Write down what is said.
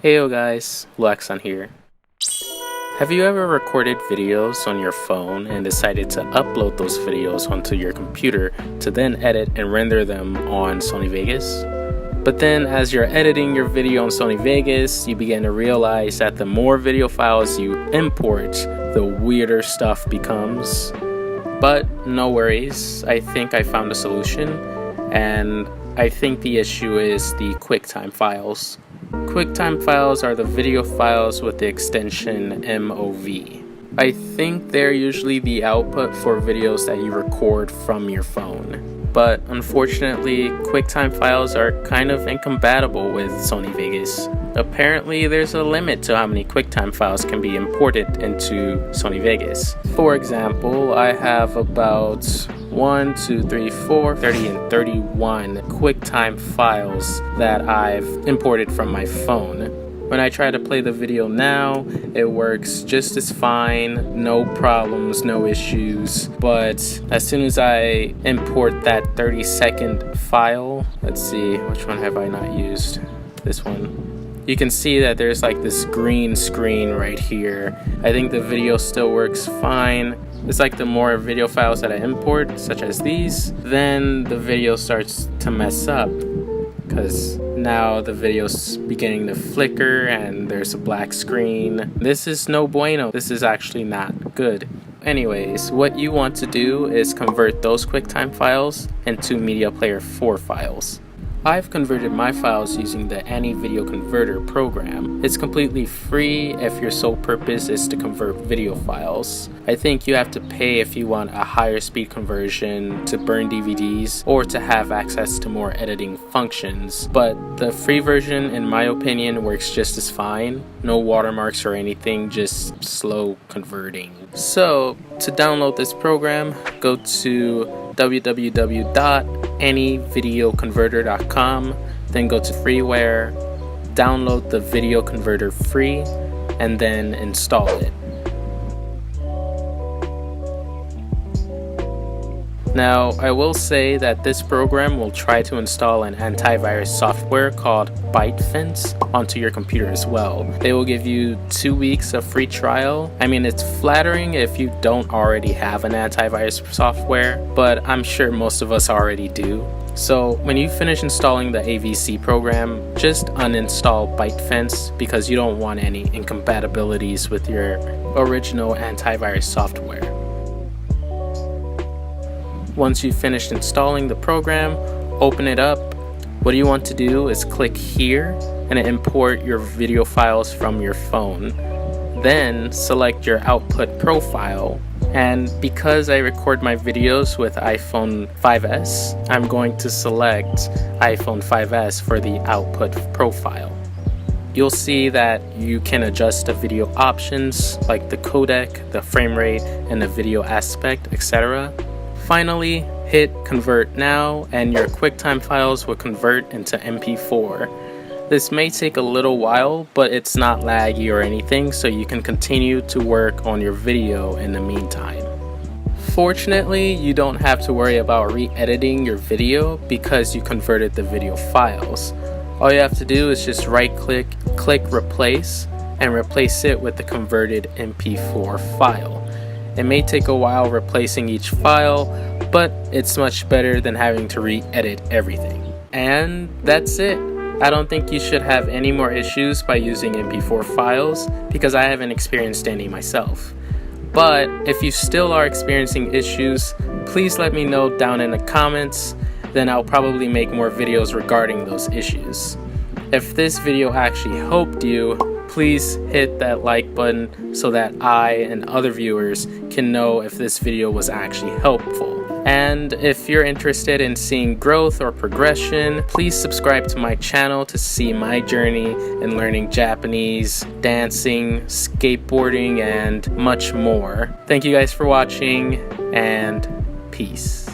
Heyo guys, luaxon here. Have you ever recorded videos on your phone and decided to upload those videos onto your computer to then edit and render them on Sony Vegas? But then as you're editing your video on Sony Vegas, you begin to realize that the more video files you import, the weirder stuff becomes. But no worries, I think I found a solution, and I think the issue is the Quicktime files. Quicktime files are the video files with the extension MOV. I think they're usually the output for videos that you record from your phone. But unfortunately, Quicktime files are kind of incompatible with Sony Vegas. Apparently, there's a limit to how many Quicktime files can be imported into Sony Vegas. For example, I have about 1, 2, 3, 4, 30, and 31 Quicktime files that I've imported from my phone. When I try to play the video now, it works just as fine, no problems, no issues. But as soon as I import that 30-second file, let's see, which one have I not used? This one. You can see that there's like this green screen right here. I think the video still works fine. It's like the more video files that I import, such as these, then the video starts to mess up, because now the video's beginning to flicker and there's a black screen. This is no bueno. This is actually not good. Anyways, what you want to do is convert those Quicktime files into Media Player 4 files. I've converted my files using the Any Video Converter program. It's completely free if your sole purpose is to convert video files. I think you have to pay if you want a higher speed conversion, to burn DVDs, or to have access to more editing functions. But the free version, in my opinion, works just as fine. No watermarks or anything, just slow converting. So, to download this program, go to www.anyvideoconverter.com, then go to freeware, download the video converter free, and then install it. Now, I will say that this program will try to install an antivirus software called ByteFence onto your computer as well. They will give you 2 weeks of free trial. I mean, it's flattering if you don't already have an antivirus software, but I'm sure most of us already do. So when you finish installing the AVC program, just uninstall ByteFence because you don't want any incompatibilities with your original antivirus software. Once you've finished installing the program, open it up. What you want to do is click here and import your video files from your phone. Then select your output profile. And because I record my videos with iPhone 5S, I'm going to select iPhone 5S for the output profile. You'll see that you can adjust the video options like the codec, the frame rate, and the video aspect, etc. Finally, hit convert now and your Quicktime files will convert into MP4. This may take a little while, but it's not laggy or anything, so you can continue to work on your video in the meantime. Fortunately, you don't have to worry about re-editing your video because you converted the video files. All you have to do is just right-click, click replace, and replace it with the converted MP4 file. It may take a while replacing each file, but it's much better than having to re-edit everything. And that's it. I don't think you should have any more issues by using MP4 files because I haven't experienced any myself. But if you still are experiencing issues, please let me know down in the comments, then I'll probably make more videos regarding those issues. If this video actually helped you, please hit that like button so that I and other viewers can know if this video was actually helpful. And if you're interested in seeing growth or progression, please subscribe to my channel to see my journey in learning Japanese, dancing, skateboarding, and much more. Thank you guys for watching, and peace.